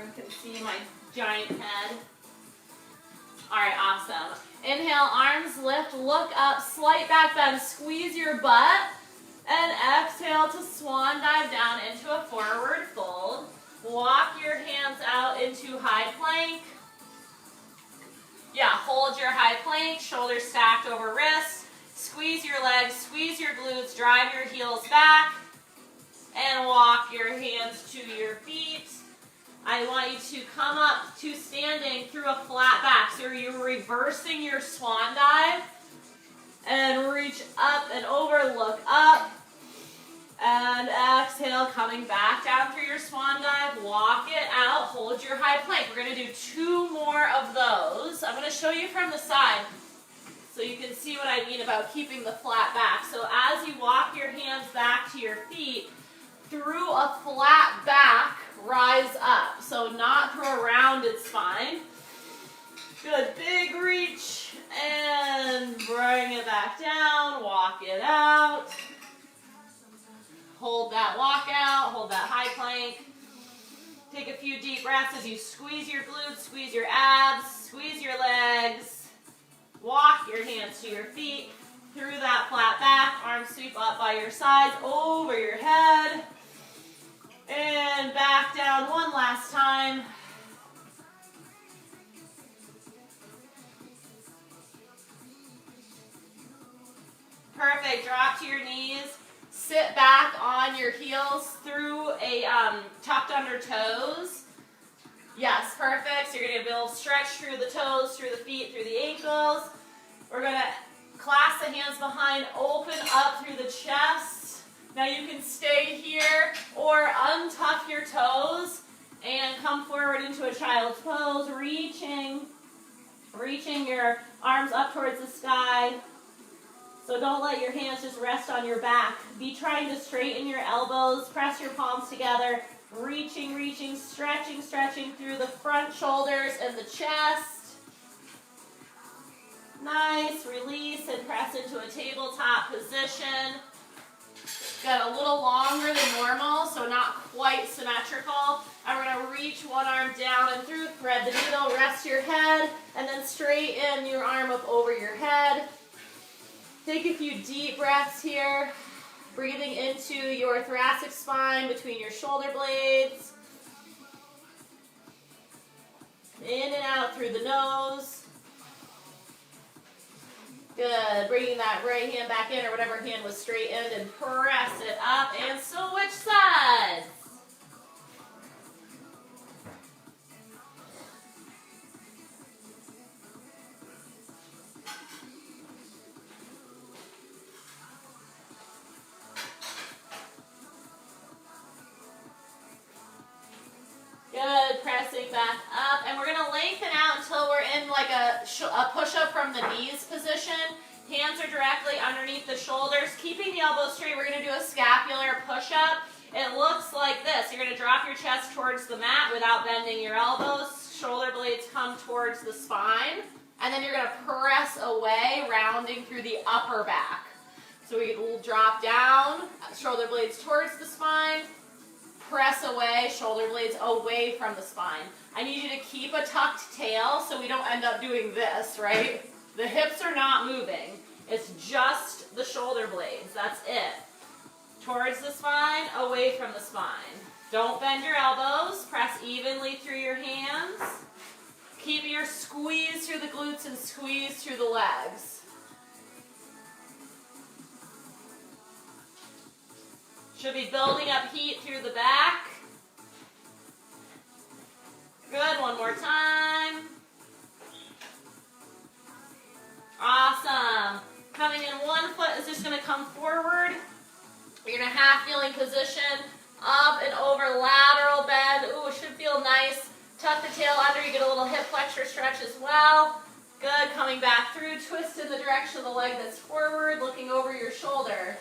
camera can see my giant head. All right, awesome. Inhale, arms lift, look up, slight back bend, squeeze your butt, and exhale to swan dive down into a forward fold. Walk your hands out into high plank. Yeah, hold your high plank, shoulders stacked over wrists. Squeeze your legs, squeeze your glutes, drive your heels back, and walk your hands to your feet. I want you to come up to standing through a flat back. So you're reversing your swan dive, and reach up and over, look up, and exhale, coming back down through your swan dive. Walk it out, hold your high plank. We're going to do 2 more of those. I'm going to show you from the side so you can see what I mean about keeping the flat back. So as you walk your hands back to your feet, through a flat back, rise up. So not through a rounded spine. Good, big reach, and bring it back down, walk it out. Hold that walk out, hold that high plank. Take a few deep breaths as you squeeze your glutes, squeeze your abs, squeeze your legs. Walk your hands to your feet, through that flat back, arms sweep up by your sides, over your head. And back down one last time. Perfect, drop to your knees. Sit back on your heels through a tucked under toes. Yes, perfect. So you're going to build stretch through the toes, through the feet, through the ankles. We're going to clasp the hands behind, open up through the chest. Now you can stay here or untuck your toes and come forward into a child's pose, reaching your arms up towards the sky. So don't let your hands just rest on your back. Be trying to straighten your elbows, press your palms together, reaching, stretching through the front shoulders and the chest. Nice, release and press into a tabletop position. Got a little longer than normal, so not quite symmetrical. And we're going to reach one arm down and through, thread the needle, rest your head, and then straighten your arm up over your head. Take a few deep breaths here, breathing into your thoracic spine between your shoulder blades. In and out through the nose. Good. Bringing that right hand back in, or whatever hand was straightened, and press it up and switch sides. Good, pressing back up, and we're going to lengthen out until we're in like a push-up from the knees position. Hands are directly underneath the shoulders, keeping the elbows straight. We're going to do a scapular push-up. It looks like this. You're going to drop your chest towards the mat without bending your elbows. Shoulder blades come towards the spine, and then you're going to press away, rounding through the upper back. So we will drop down, shoulder blades towards the spine, press away, shoulder blades away from the spine. I need you to keep a tucked tail so we don't end up doing this, right? The hips are not moving. It's just the shoulder blades. That's it. Towards the spine, away from the spine. Don't bend your elbows. Press evenly through your hands. Keep your squeeze through the glutes and squeeze through the legs. Should be building up heat through the back. Good, one more time. Awesome. Coming in, one foot is just going to come forward. You're in a half kneeling position, up and over, lateral bend. Ooh, it should feel nice. Tuck the tail under, you get a little hip flexor stretch as well. Good, coming back through, twist in the direction of the leg that's forward, looking over your shoulder.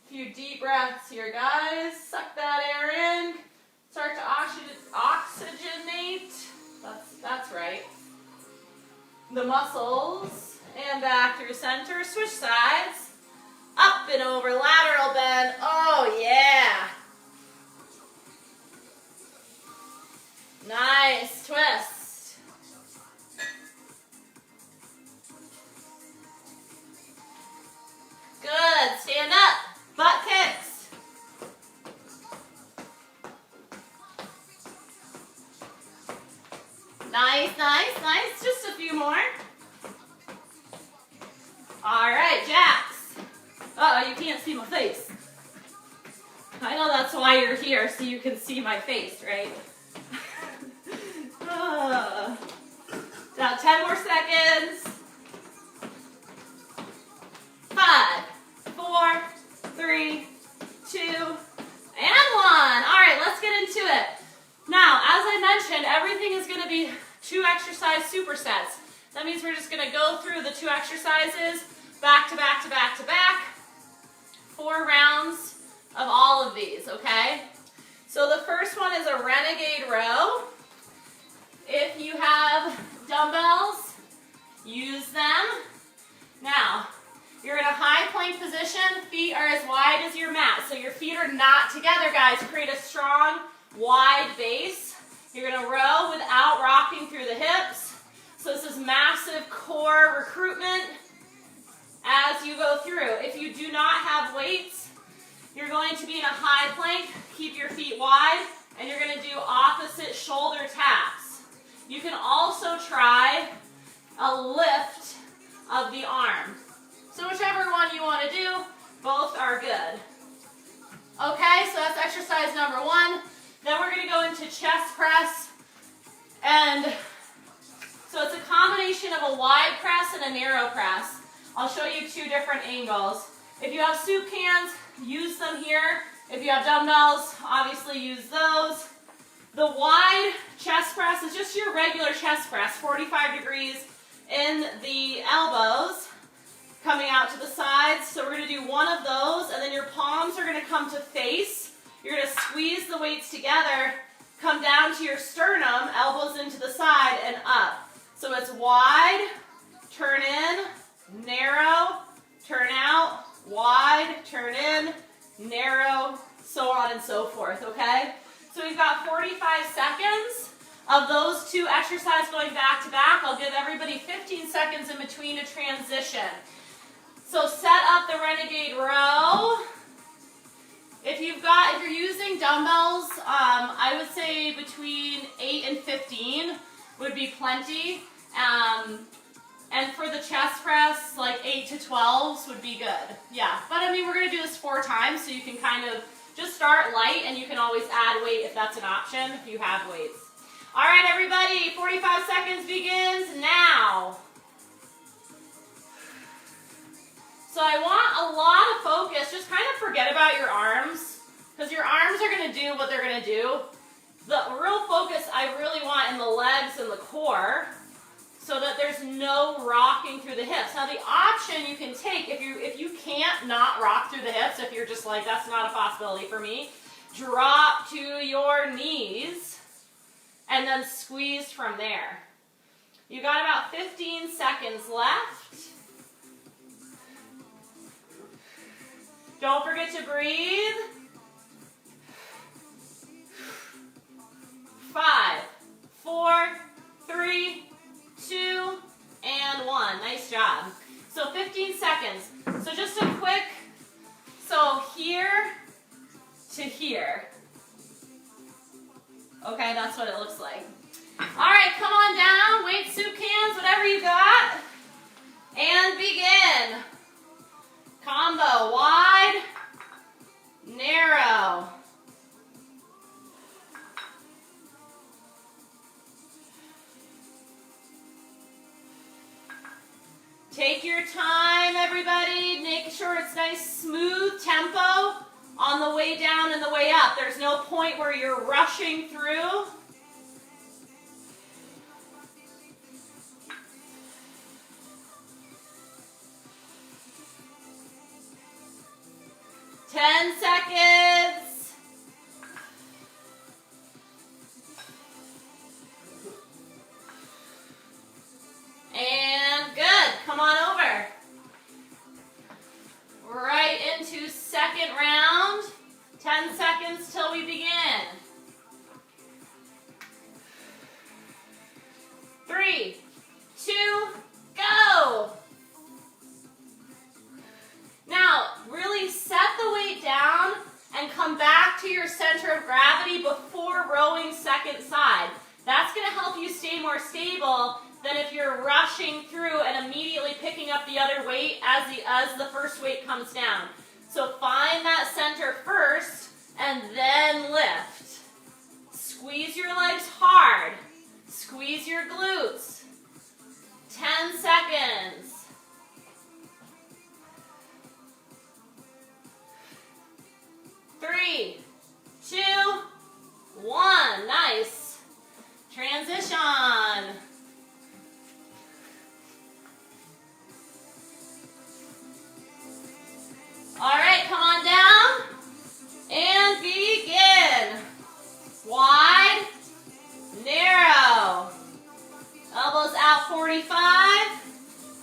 A few deep breaths here, guys. Suck that air in. Start to oxygenate. That's right. The muscles. And back through center. Switch sides. Up and over, lateral bend. Oh, yeah. Nice, nice, nice. Just a few more. All right, jacks. Uh-oh, you can't see my face. I know that's why you're here, so you can see my face, right? Now 10 more seconds. 5, 4, 3, 2, and 1. All right, let's get into it. Now, as I mentioned, everything is going to be 2 exercise supersets. That means we're just going to go through the 2 exercises back to back to back to back. 4 rounds of all of these, okay? So the first one is a renegade row. If you have dumbbells, use them. Now, you're in a high plank position. Feet are as wide as your mat. So your feet are not together, guys. Create a strong, wide base. You're going to row without rocking through the hips. So this is massive core recruitment as you go through. If you do not have weights, you're going to be in a high plank. Keep your feet wide, and you're going to do opposite shoulder taps. You can also try a lift of the arm. So whichever one you want to do, both are good. Okay, so that's exercise number 1. Then we're going to go into chest press. And so it's a combination of a wide press and a narrow press. I'll show you 2 different angles. If you have soup cans, use them here. If you have dumbbells, obviously use those. The wide chest press is just your regular chest press, 45 degrees in the elbows, coming out to the sides. So we're going to do one of those, and then your palms are going to come to face. You're going to squeeze the weights together, come down to your sternum, elbows into the side, and up. So it's wide, turn in, narrow, turn out, wide, turn in, narrow, so on and so forth, okay? So we've got 45 seconds of those 2 exercises going back to back. I'll give everybody 15 seconds in between to transition. So set up the renegade row. If you're using dumbbells, I would say between 8 and 15 would be plenty. And for the chest press, like 8 to 12s would be good. Yeah, but I mean, we're going to do this 4 times, so you can kind of just start light, and you can always add weight if that's an option, if you have weights. All right, everybody, 45 seconds begins now. So I want a lot of focus. Just kind of forget about your arms, because your arms are going to do what they're going to do. The real focus I really want in the legs and the core, so that there's no rocking through the hips. Now the option you can take, if you can't not rock through the hips, if you're just like, that's not a possibility for me, drop to your knees and then squeeze from there. You got about 15 seconds left. Don't forget to breathe. 5, 4, 3, 2, and 1. Nice job. So 15 seconds. So just a quick, so here to here. Okay, that's what it looks like. All right, come on down. Weight, soup cans, whatever you got. And begin. Combo, wide, narrow. Take your time, everybody. Make sure it's nice, smooth tempo on the way down and the way up. There's no point where you're rushing through. Ten seconds. And good. Come on over. Right into second round. 10 seconds till we begin. 3, 2, go. Now, really set the weight down and come back to your center of gravity before rowing second side. That's going to help you stay more stable than if you're rushing through and immediately picking up the other weight as the first weight comes down. So find that center first and then lift. Squeeze your legs hard. Squeeze your glutes. 10 seconds. 3, 2, 1. Nice. Transition. All right, come on down and begin. Wide, narrow. Elbows out 45.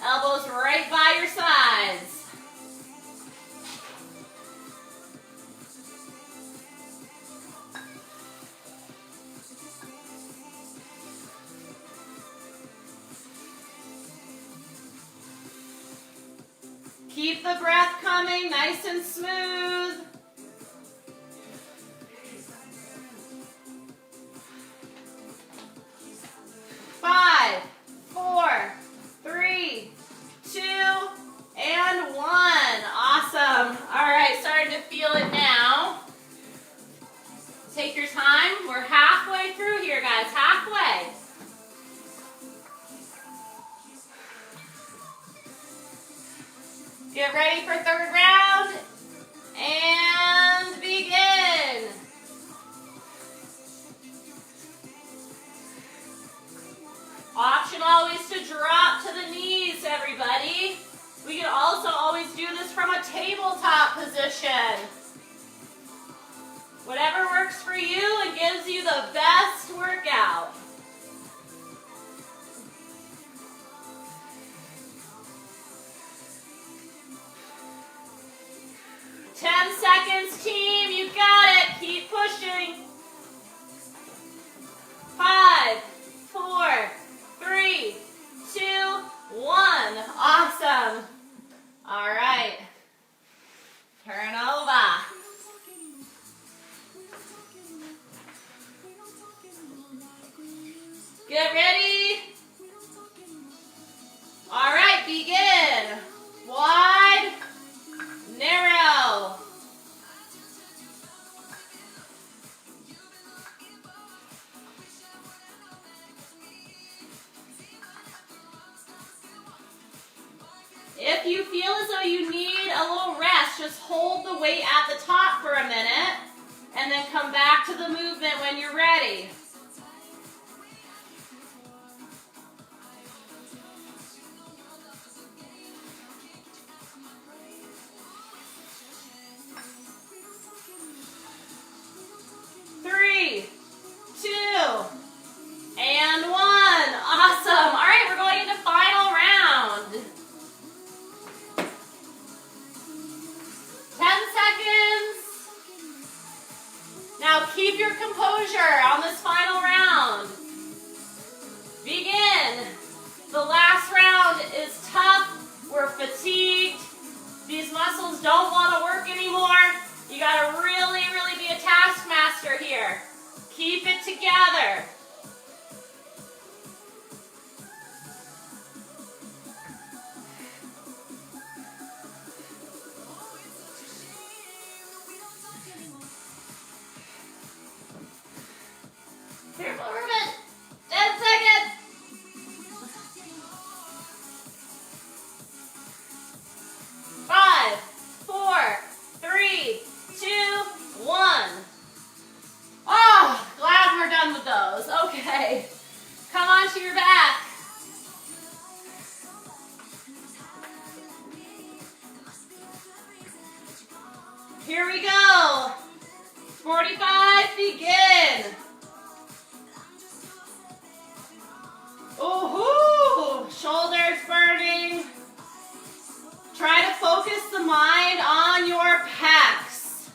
Elbows right by your sides. Keep the breath coming, nice and smooth. Five, 4, 3, 2, and 1. Awesome. All right, starting to feel it now. Take your time. We're halfway through here, guys. Halfway. Get ready for third round, and begin. Option always to drop to the knees, everybody. We can also always do this from a tabletop position. Whatever works for you and gives you the best workout. Team, you got it. Keep pushing. 5, 4, 3, 2, 1. Awesome. All right. Turn over. Get ready. All right, begin. Wide, narrow. If you feel as though you need a little rest, just hold the weight at the top for a minute and then come back to the movement when you're ready. Three, 2, and 1. Awesome. All right, we're going into final round. 10 seconds. Now keep your composure on this final round. Begin. The last round is tough. We're fatigued. These muscles don't want to work anymore. You got to really, really be a taskmaster here. Keep it together. Careful, Ruben. 10 seconds. 5, 4, 3, 2, 1. Oh, glad we're done with those. Okay. Come onto your back. Here we go. 45, begin. Ooh, shoulders burning. Try to focus the mind on your pecs.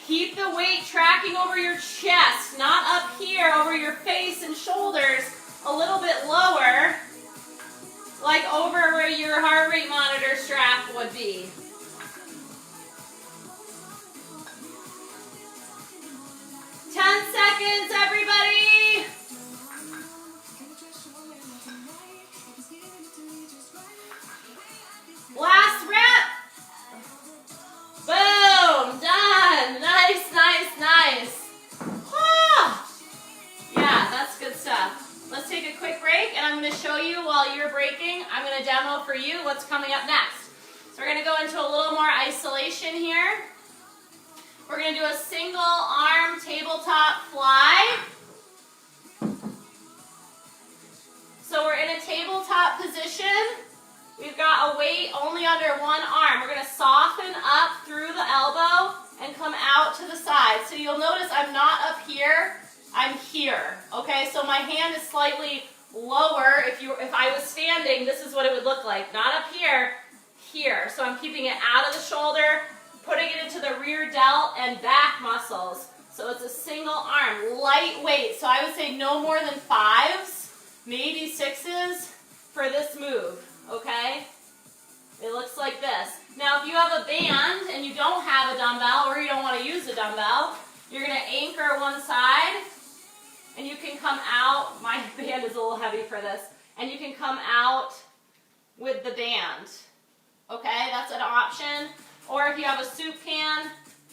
Keep the weight tracking over your chest, not up here over your face and shoulders, a little bit lower, like over where your heart rate monitor strap would be. quick break, and I'm going to show you while you're breaking. I'm going to demo for you what's coming up next. So we're going to go into a little more isolation here. We're going to do a single arm tabletop fly. So we're in a tabletop position. We've got a weight only under one arm. We're going to soften up through the elbow and come out to the side. So you'll notice I'm not up here, I'm here. Okay, so my hand is slightly lower. If I was standing, this is what it would look like. Not up here, here. So I'm keeping it out of the shoulder, putting it into the rear delt and back muscles. So it's a single arm, lightweight. So I would say no more than 5s, maybe 6s for this move, okay? It looks like this. Now if you have a band and you don't have a dumbbell or you don't want to use a dumbbell, you're going to anchor one side and you can come out. My band is a little heavy for this. And you can come out with the band, okay? That's an option. Or if you have a soup can,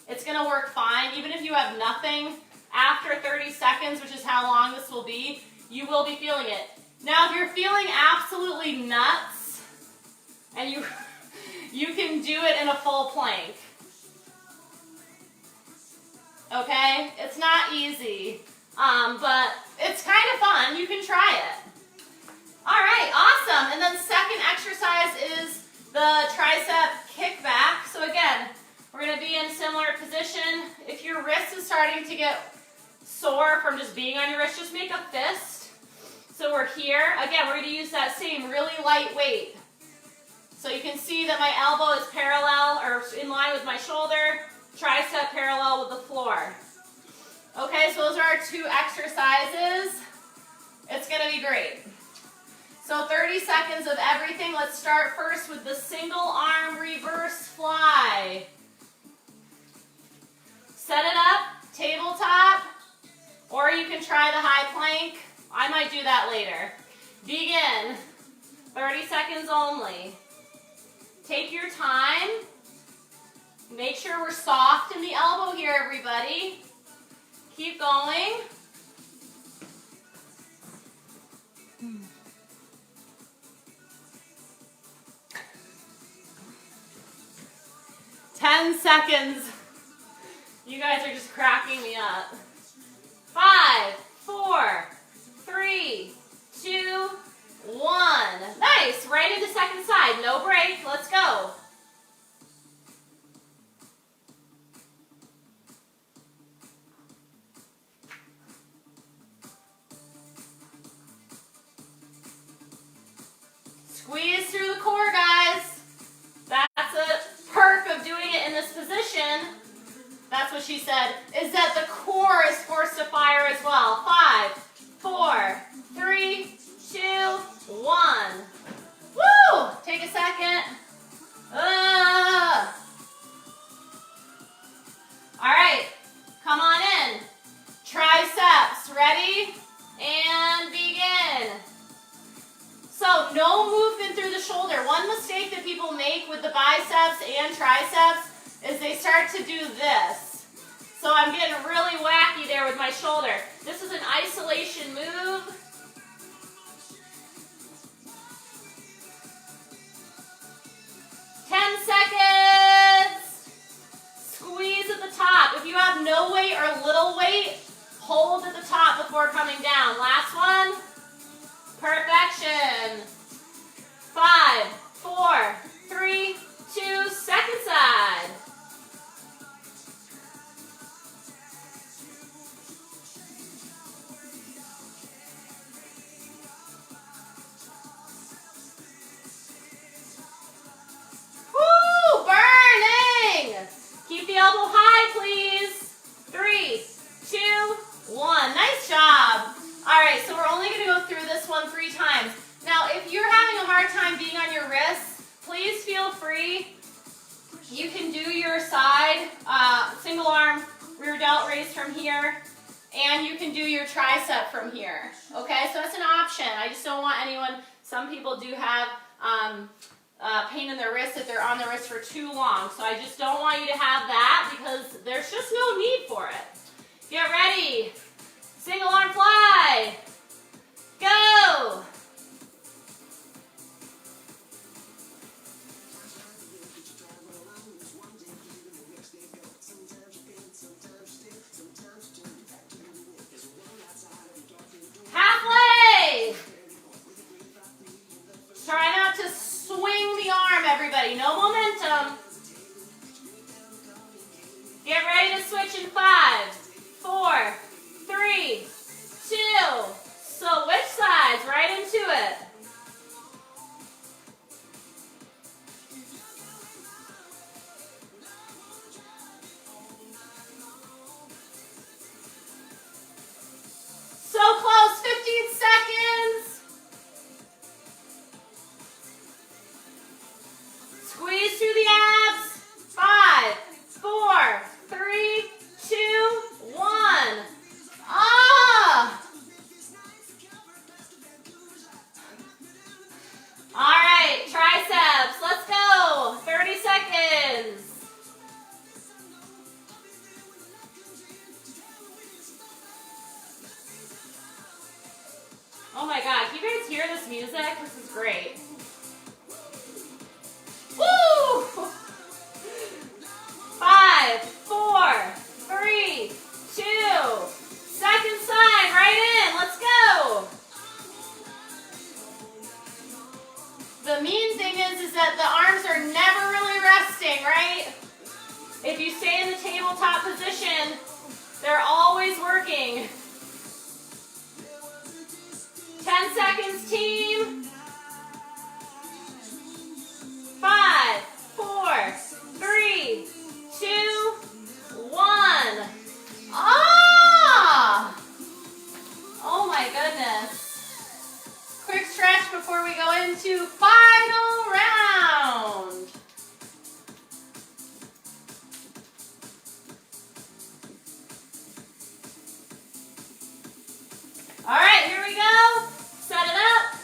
it's going to work fine. Even if you have nothing, after 30 seconds, which is how long this will be, you will be feeling it. Now, if you're feeling absolutely nuts, and you can do it in a full plank. Okay? It's not easy, but it's kind of fun. You can try it. All right, awesome. And then second exercise is the tricep kickback. So again, we're going to be in similar position. If your wrist is starting to get sore from just being on your wrist, just make a fist. So we're here. Again, we're going to use that same really light weight. So you can see that my elbow is parallel or in line with my shoulder, tricep parallel with the floor. Okay, so those are our 2 exercises. It's going to be great. So 30 seconds of everything. Let's start first with the single arm reverse fly. Set it up, tabletop, or you can try the high plank. I might do that later. Begin. 30 seconds only. Take your time. Make sure we're soft in the elbow here, everybody. Keep going. Ten seconds. You guys are just cracking me up. 5, 4, 3, 2, 1. Nice. Right into second side. No break. Let's go. Squeeze through the core, guys. That's a perk of doing it in this position. That's what she said, is that the core is forced to fire as well. 5, 4, 3, 2, 1. Woo! Take a second. All right, come on in. Triceps, ready? And begin. So no movement through the shoulder. One mistake that people make with the biceps and triceps is they start to do this. So I'm getting really wacky there with my shoulder. This is an isolation move. Seconds. Squeeze at the top. If you have no weight or little weight, hold at the top before coming down. Last one. Perfection. 5, 4, 3, 2, second side. Woo! Burning! Keep the elbow high, please. 3, 2, 1. Nice job. All right, so we're only going to go through this one 3 times. Now, if you're having a hard time being on your wrists, please feel free. You can do your side single arm rear delt raise from here, and you can do your tricep from here. Okay, so that's an option. I just don't want anyone, some people do have pain in their wrist if they're on the wrist for too long. So I just don't want you to have that because there's just no need for it. Get ready. Single arm fly. Go. switch in 5, 4, 3, 2. Switch sides, right into it. So close, 15 seconds. Squeeze through the abs. 5, 4, 3, 2, 1. Ah! All right, triceps, let's go. 30 seconds. Oh my God, can you guys hear this music? This is great. Woo! 5, 4, 3, 2. Second side, right in, let's go. The mean thing is that the arms are never really resting, right? If you stay in the tabletop position, they're always working. 10 seconds, team. 5, 4, 3, 2, 1. Ah! Oh my goodness. Quick stretch before we go into final round. All right, here we go. Set it up.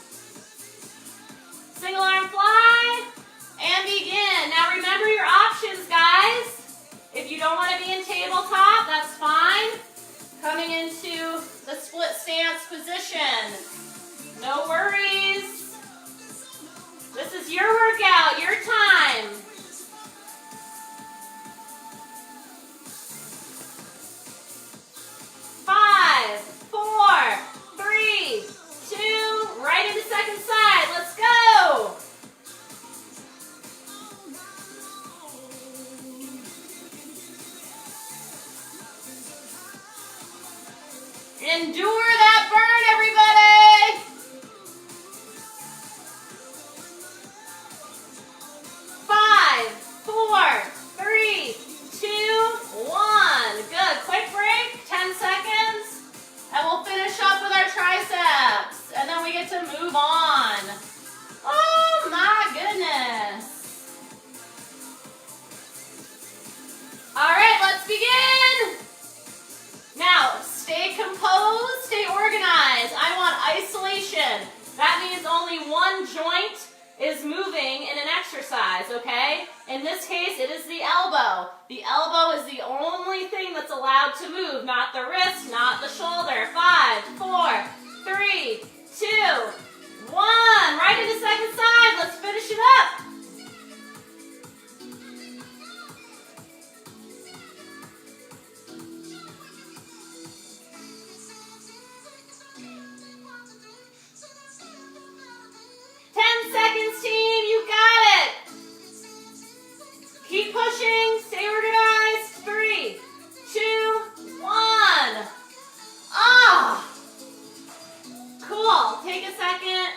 Single arm fly. And begin. Now remember your options, guys. If you don't want to be in tabletop, that's fine. Coming into the split stance position. No worries. This is your workout, your time. Five, 4, 3, 2, right into second side. Let's go. Endure that burn, everybody. 5, 4, 3, 2, 1. Good. Quick break, 10 seconds, and we'll finish up with our triceps, and then we get to move on. Oh my goodness. All right, let's begin. Now, stay composed, stay organized. I want isolation. That means only one joint is moving in an exercise, okay? In this case, it is the elbow. The elbow is the only thing that's allowed to move, not the wrist, not the shoulder. 5, 4, 3, 2, 1. Right into second side. Let's finish it up. Seconds, team, you got it. Keep pushing, stay organized. 3, 2, 1. Ah, cool. Take a second.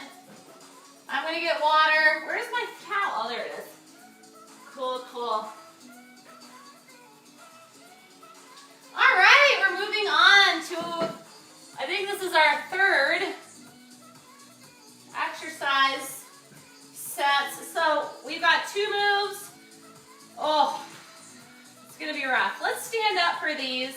I'm gonna get water. Where's my towel? Oh, there it is. Cool, cool. All right, we're moving on to, I think this is our third exercise sets. So we've got 2 moves. Oh, it's gonna be rough. Let's stand up for these.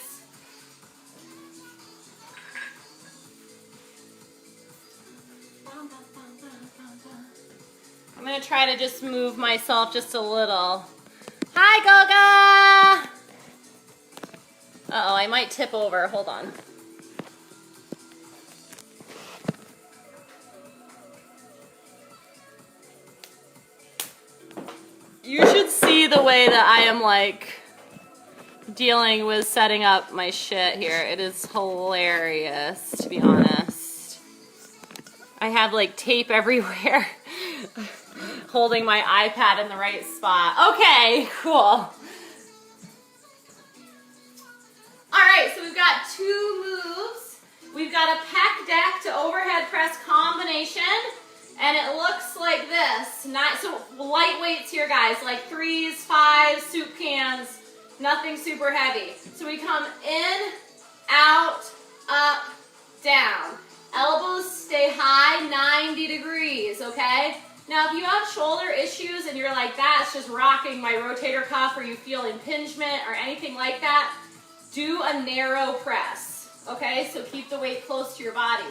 I'm gonna try to just move myself just a little. Hi, Goga! Uh-oh, I might tip over. Hold on. You should see the way that I am like dealing with setting up my shit here. It is hilarious, to be honest. I have like tape everywhere holding my iPad in the right spot. Okay, cool. got 2 moves. We've got a pec deck to overhead press combination, and it looks like this. So light weights here, guys, like 3s, 5s, soup cans, nothing super heavy. So we come in, out, up, down. Elbows stay high, 90 degrees, okay? Now, if you have shoulder issues and you're like, that's just rocking my rotator cuff, or you feel impingement or anything like that, do a narrow press, okay? So keep the weight close to your body,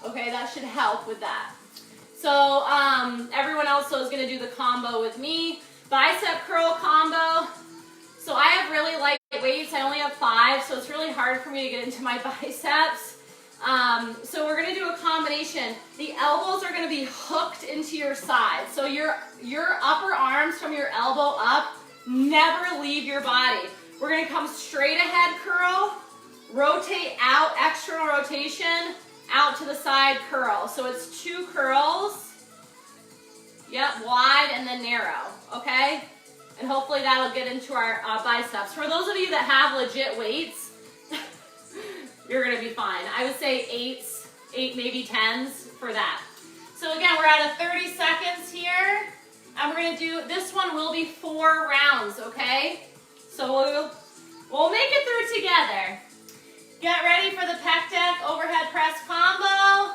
okay? That should help with that. So everyone else is going to do the combo with me. Bicep curl combo. So I have really light weights. I only have 5, so it's really hard for me to get into my biceps. So we're going to do a combination. The elbows are going to be hooked into your side. So your upper arms from your elbow up never leave your body. We're going to come straight ahead curl, rotate out, external rotation, out to the side curl. So it's 2 curls. Yep, wide and then narrow, okay? And hopefully that'll get into our biceps. For those of you that have legit weights, you're gonna be fine. I would say 8 maybe 10s for that. So again, we're at a 30 seconds here, and we're gonna do, this one will be 4 rounds, okay? So we'll make it through together. Get ready for the pec deck overhead press combo.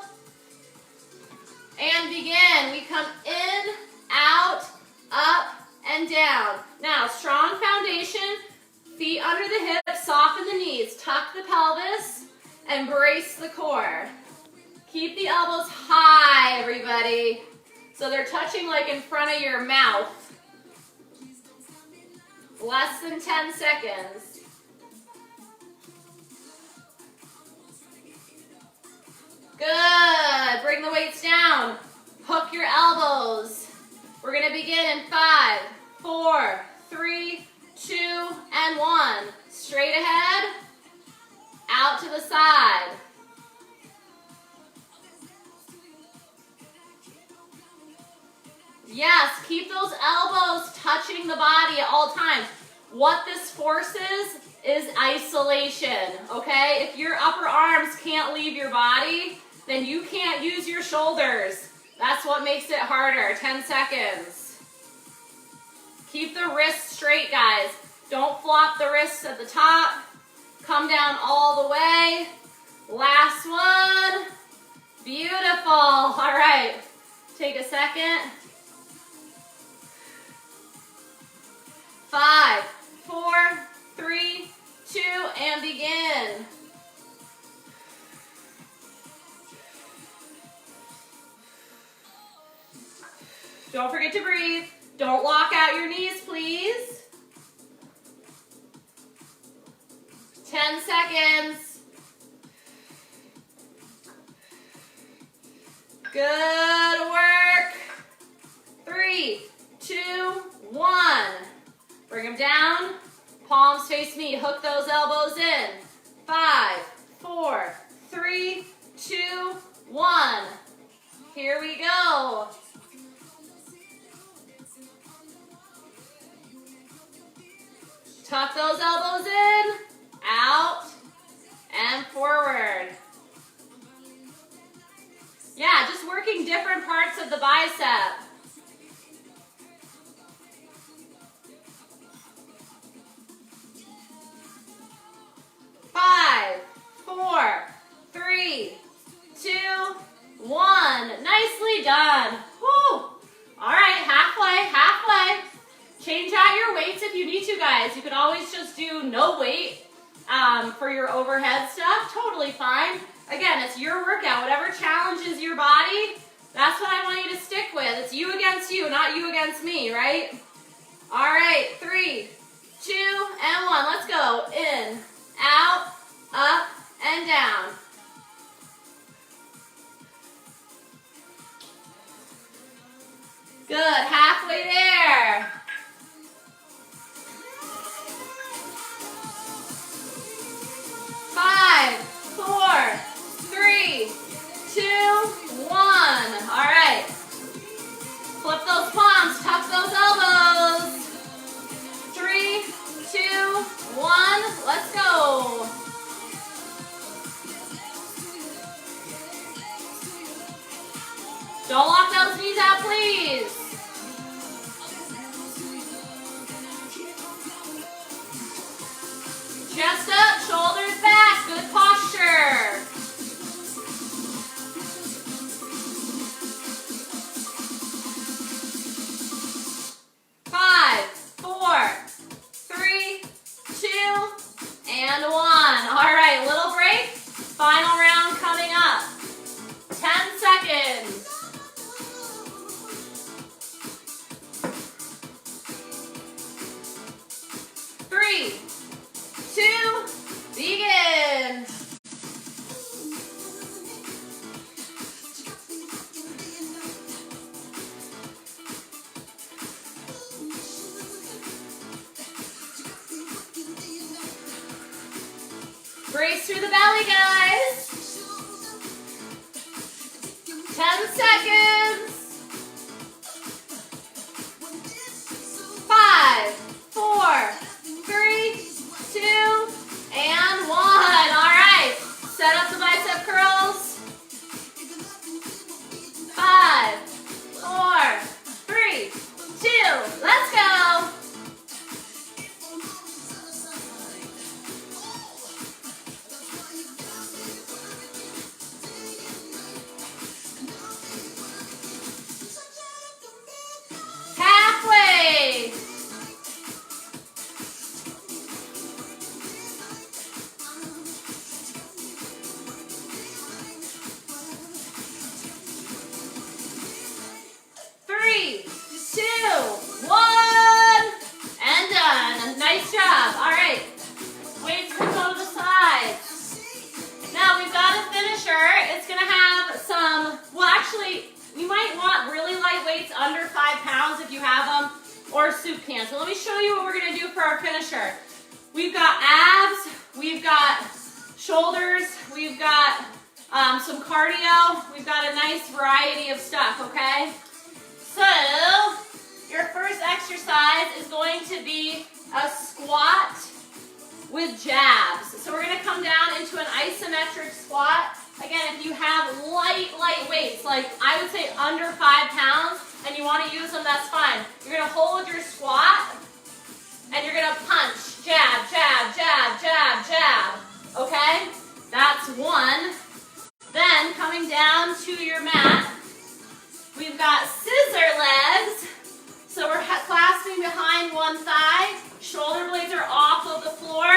And begin. We come in, out, up, and down. Now, strong foundation, feet under the hips, soften the knees, tuck the pelvis, and brace the core. Keep the elbows high, everybody. So they're touching like in front of your mouth. Less than 10 seconds. Good. Bring the weights down. Hook your elbows. We're going to begin in 5, 4, 3, 2, and 1. Straight ahead. Out to the side. Yes, keep those elbows touching the body at all times. What this forces is isolation, okay? If your upper arms can't leave your body, then you can't use your shoulders. That's what makes it harder. 10 seconds. Keep the wrists straight, guys. Don't flop the wrists at the top. Come down all the way. Last one. Beautiful. All right. Take a second. 5, 4, 3, 2, and begin. Don't forget to breathe. Don't lock out your knees, please. 10 seconds. Good work. 3, 2, 1. Bring them down. Palms face me. Hook those elbows in. 5, 4, 3, 2, 1. Here we go. Tuck those elbows in, out, and forward. Yeah, just working different parts of the bicep. Five, 4, 3, 2, 1. Nicely done. Whew. All right, halfway. Change out your weights if you need to, guys. You could always just do no weight for your overhead stuff. Totally fine. Again, it's your workout. Whatever challenges your body, that's what I want you to stick with. It's you against you, not you against me, right? All right, 3, 2, and 1. Let's go. In, out, up, and down. Good. Halfway there. 5, 4, 3, 2, 1. All right. Flip those palms, tuck those elbows. 3, 2, 1. Let's go. please. Chest up, shoulders back, good posture. Five, four, three, two, and one. All right, little break. Final round coming up. 10 seconds. 3, 2, begin. Brace through the belly, guys. 10 seconds. 5, 4, 3, 2, and 1. All right. Set up the bicep curls. 5, 4, 3, 2. Let's go. Halfway. 3, 2, 1, and done. Nice job. All right. Weights can go to the side. Now we've got a finisher. It's going to have some, well actually, you might want really light weights under 5 pounds if you have them, or soup cans. So let me show you what we're going to do for our finisher. We've got abs, we've got shoulders, we've got some cardio, we've got a nice variety of stuff, okay? So, your first exercise is going to be a squat with jabs. So we're going to come down into an isometric squat. Again, if you have light weights, like I would say under 5 pounds, and you want to use them, that's fine. You're going to hold your squat, and you're going to punch. Jab, jab, jab, jab, jab. Okay? That's one. Then, coming down to your mat, we've got scissor legs. So we're clasping behind one thigh. Shoulder blades are off of the floor.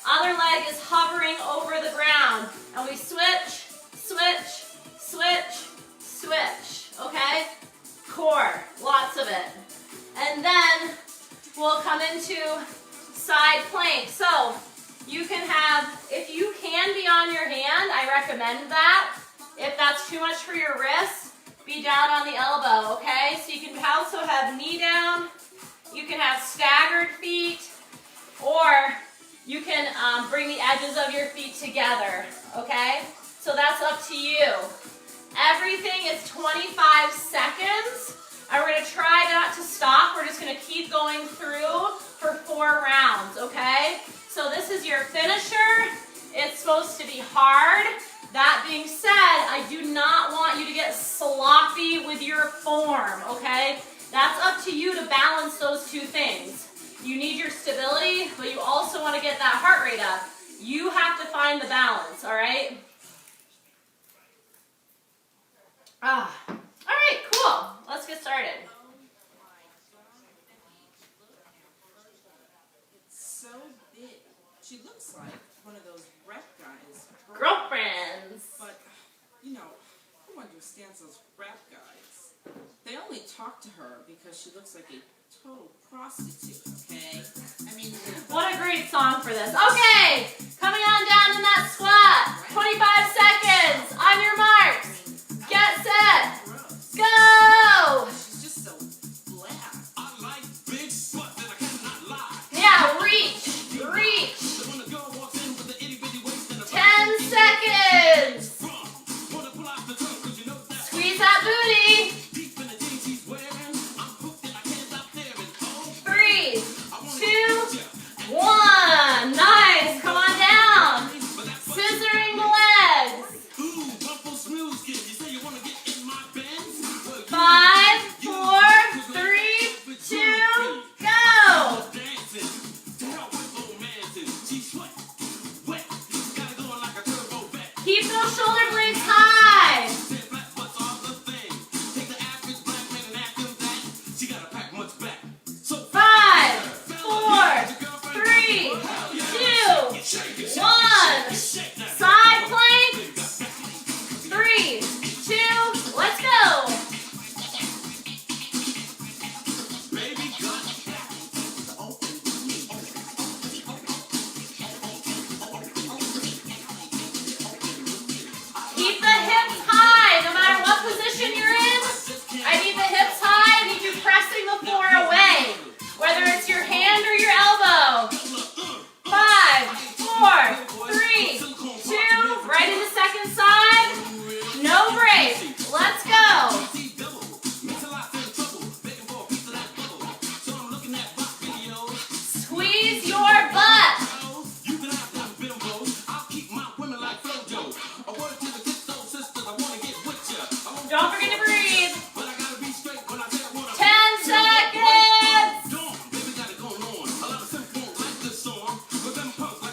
Other leg is hovering over the ground. And we switch, switch, switch, switch. Okay? Core, lots of it. And then we'll come into side plank. So you can have, if you can be on your hand, I recommend that. If that's too much for your wrists, be down on the elbow, okay? So you can also have knee down, you can have staggered feet, or you can bring the edges of your feet together, okay? So that's up to you. Everything is 25 seconds. And we're going to try not to stop. We're just going to keep going through for 4 rounds, okay? So this is your finisher. It's supposed to be hard. That being said, I do not want you to get sloppy with your form, okay? That's up to you to balance those two things. You need your stability, but you also want to get that heart rate up. You have to find the balance, all right? All right, cool. Let's get started. It's so big. She looks like one of those rep guys. Girlfriends. But, you know, who understands those rep guys? They only talk to her because she looks like a total prostitute, okay? I mean, What a great song for this. Okay, coming on down in that squat. 25 seconds. On your marks. Get set. Go! she's just so flat. I like big butts and I cannot lie. Yeah, reach. Reach. So when the girl walks in with the itty bitty waist and a 10 seconds. wanna pull out the trunk 'cause you know that Squeeze that booty. deep in the jeans she's wearing, I'm hooked and I can't stop staring. Oh, 3, I wanna 2, get you. 1. Nice. Come on down. But that's Scissoring the legs. Keep those shoulder blades high. Five, four, three, two, one. Side plank. 3, 2, let's go. Keep the hips high, no matter what position you're in. I need the hips high. I need you pressing the floor away, whether it's your hand or your elbow. 5, 4, 3, 2, right in the second side. No break. Let's go. Squeeze your butt. Don't forget to breathe. 10 seconds.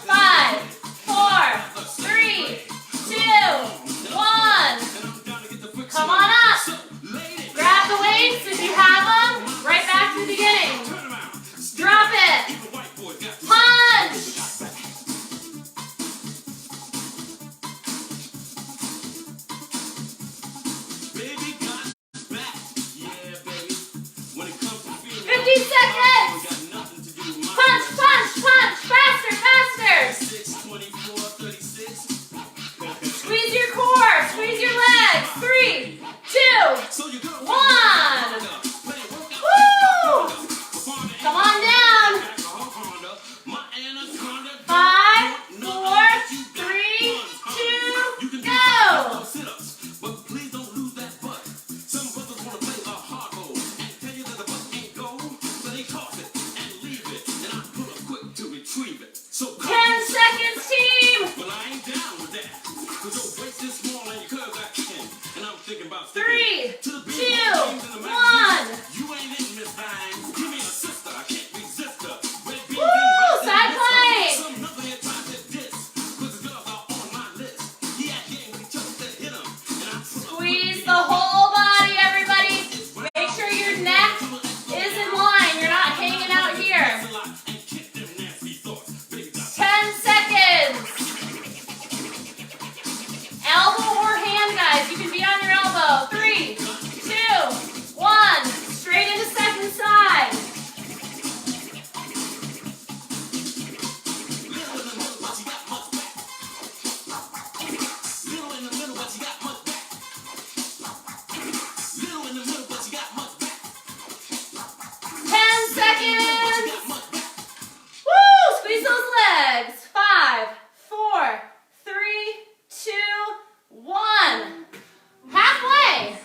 5, 4, 3, 2, 1. Come on up. Grab the weights if you have them. Right back to the beginning. Drop it. Punch. Baby got back. Yeah, baby. When it comes to feeling 50 seconds. got nothing to do with my Punch, punch, punch. Faster, faster. 6, 24, 36. Squeeze your core. Squeeze your legs. 3, 2, So you go 1. Woo! Come on down. 5, 4, 3, 2, go. Sit-ups, but please don't lose that butt. Some brothers want to play a hard role and tell you that the butt ain't gold, so they toss it and leave it, and I pull up quick to retrieve it. So 10 seconds, team. well, I ain't down with that, 'cause your waist is small and your curves are kicking, and I'm thinking about 3, to the big 2, games in the 1. magazine. You ain't in, Miss Vine. Give me a sister, I can't resist her. Red beans Woo! and rice and Side mixer. plank. Some knucklehead tries to diss, 'cause the girls are on my list. He had game when he chose to hit 'em, and I pull up Squeeze the whole body, everybody. Make sure your neck is in line. You're not hanging out here. and kick them nasty thoughts. Baby got 10 seconds. Elbow or hand, guys. You can be on your elbow. 3, 2, 1. Straight into second side. little in the middle, but you got much back. Little in the middle, but you got much back. Little in the middle, but you got much back. 10 But seconds. you got much back. Woo! Squeeze those legs. 5, 4, 3, 2, 1. Halfway.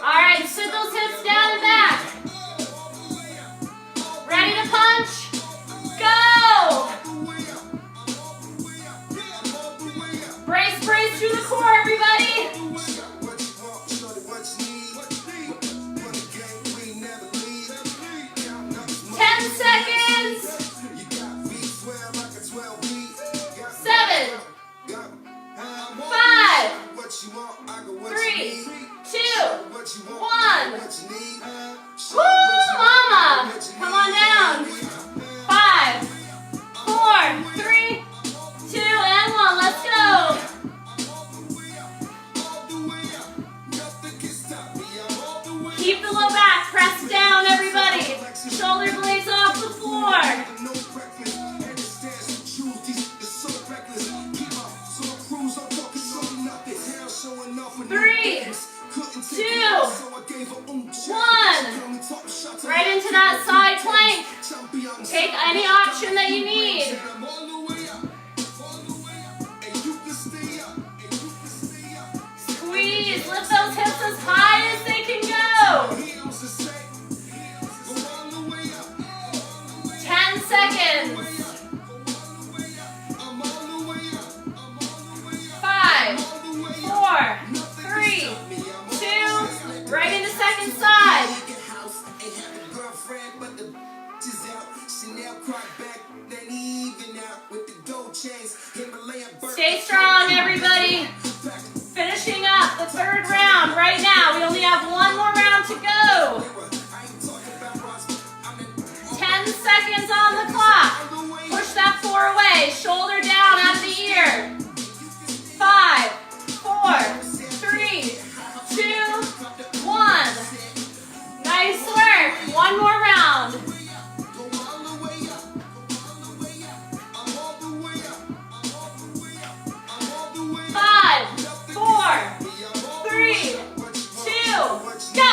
All right, sit those hips down and back. Ready to punch? Go! Brace, brace through the core, everybody. 10 seconds. 7, 5, 3, 2, 1. Woo, mama. Come on down. 5, 4, 3, 2, and 1. Let's go. Keep the low back. Press down, everybody. Shoulder blades off the floor. 3, 2, 1. Right into that side plank. Take any option that you need. Squeeze. Lift those hips as high as they can go. 10 seconds. 5, 4, 3, 2, right into second side. Stay strong, everybody. Finishing up the third round right now. We only have one more round to go. 10 seconds on the clock. Push that 4 away. Shoulder down out of the ear. 5, 4, 3, 2, 1. Nice work. One more round. 5, 4, 3, 2, go.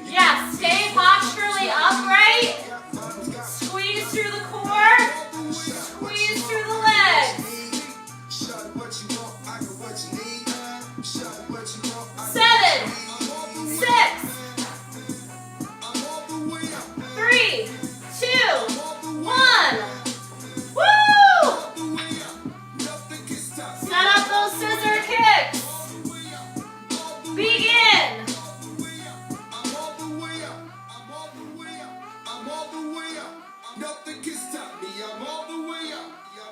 Yes, stay posturally upright. Squeeze through the core. Squeeze through the legs. 7, 6, 3, 2, 1. Woo! Set up those scissor kicks. Begin.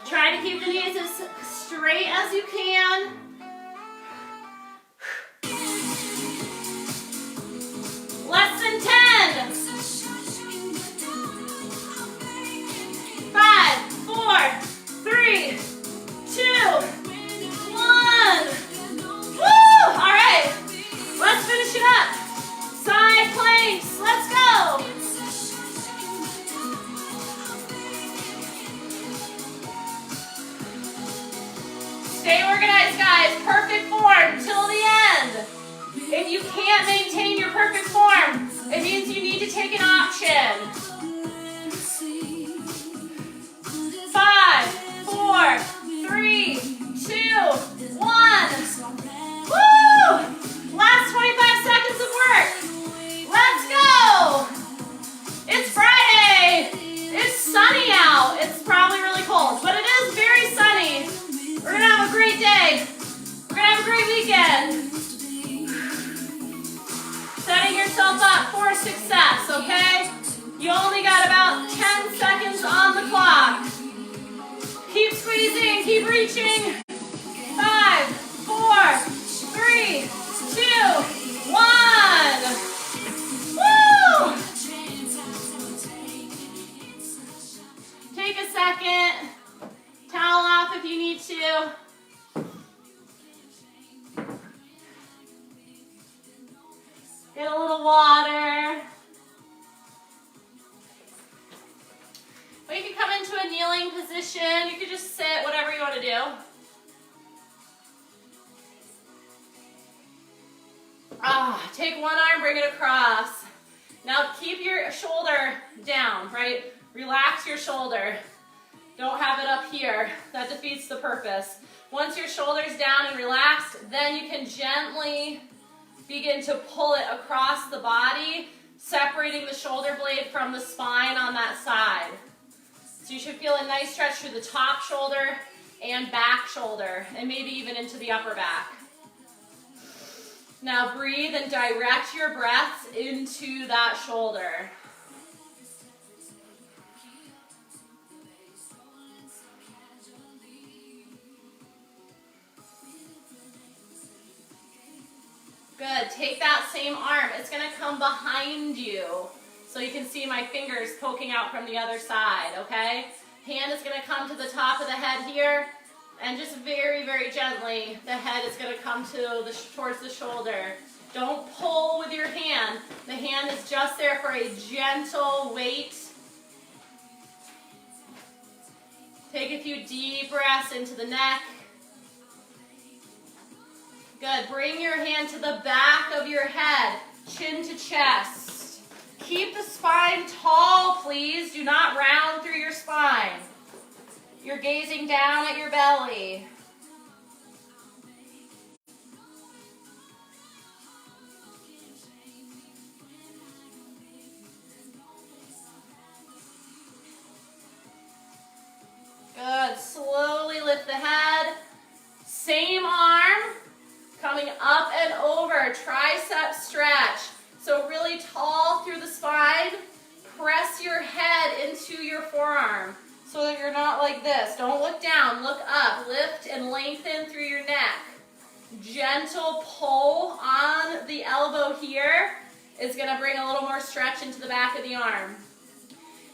Try to keep the knees as straight as you can. Less than 10. 5, 4, 3, 2, 1. Woo! All right. Let's finish it up. Side planks. Let's go. Stay organized, guys. Perfect form till the end. If you can't maintain your perfect form, it means you need to take an option. 5, 4, 3, 2, 1. Woo! Last 25 seconds of work. Let's go. It's Friday. It's sunny out. It's probably really cold, but it is very sunny. We're gonna have a great day. We're gonna have a great weekend. Setting yourself up for success, okay? You only got about 10 seconds on the clock. Keep squeezing, keep reaching. 5, 4, 3, 2, 1. Woo! Take a second. Towel off if you need to. Get a little water. Or you can come into a kneeling position. You can just sit, whatever you want to do. Take one arm, bring it across. Now keep your shoulder down, right? Relax your shoulder. Don't have it up here. That defeats the purpose. Once your shoulder's down and relaxed, then you can gently begin to pull it across the body, separating the shoulder blade from the spine on that side. So you should feel a nice stretch through the top shoulder and back shoulder, and maybe even into the upper back. Now breathe and direct your breaths into that shoulder. Good. Take that same arm. It's going to come behind you. So you can see my fingers poking out from the other side, okay? Hand is going to come to the top of the head here. And just very, very gently, the head is going to come to towards the shoulder. Don't pull with your hand. The hand is just there for a gentle weight. Take a few deep breaths into the neck. Good. Bring your hand to the back of your head, chin to chest. Keep the spine tall, please. Do not round through your spine. You're gazing down at your belly. Good. Slowly lift the head. Same arm. Coming up and over, tricep stretch. So really tall through the spine. Press your head into your forearm so that you're not like this. Don't look down, look up. Lift and lengthen through your neck. Gentle pull on the elbow here is going to bring a little more stretch into the back of the arm.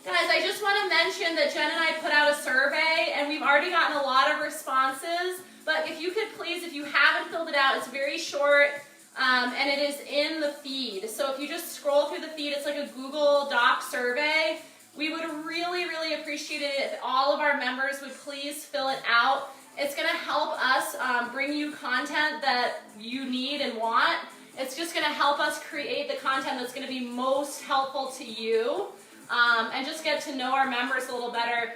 Guys, I just want to mention that Jen and I put out a survey, and we've already gotten a lot of responses, but if you could please, if you haven't filled it out, it's very short, and it is in the feed. So if you just scroll through the feed, it's like a Google Doc survey. We would really, really appreciate it if all of our members would please fill it out. It's going to help us bring you content that you need and want. It's just going to help us create the content that's going to be most helpful to you, and just get to know our members a little better.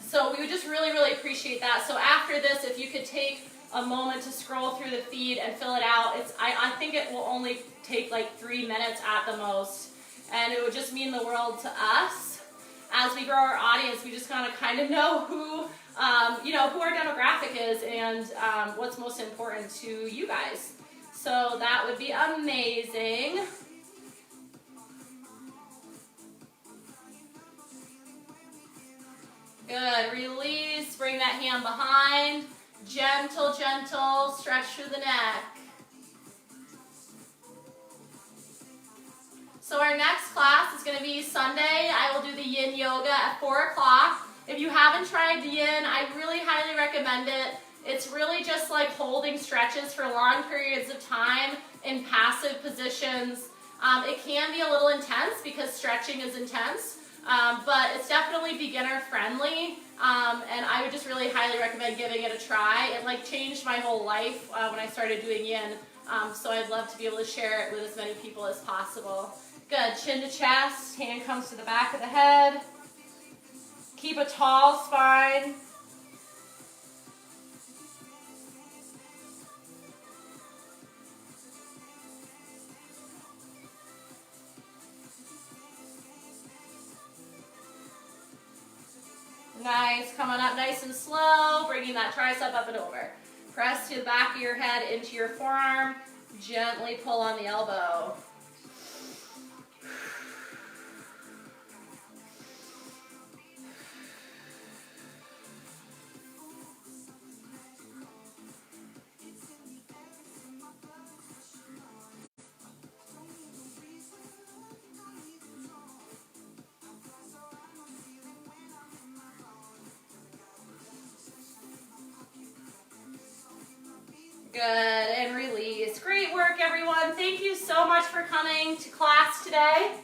So we would just really, really appreciate that. So after this, if you could take a moment to scroll through the feed and fill it out, I think it will only take like 3 minutes at the most, and it would just mean the world to us. As we grow our audience, we just gotta kind of know who our demographic is and what's most important to you guys. So that would be amazing. Good. Release. Bring that hand behind. Gentle, gentle. Stretch through the neck. So our next class is going to be Sunday. I will do the yin yoga at 4 o'clock. If you haven't tried the yin, I really highly recommend it. It's really just like holding stretches for long periods of time in passive positions. It can be a little intense because stretching is intense, but it's definitely beginner friendly, and I would just really highly recommend giving it a try. It like changed my whole life when I started doing yin, so I'd love to be able to share it with as many people as possible. Good. Chin to chest, hand comes to the back of the head. Keep a tall spine. Nice. Coming up nice and slow, bringing that tricep up and over. Press to the back of your head into your forearm. Gently pull on the elbow. Good, and release. Great work, everyone. Thank you so much for coming to class today.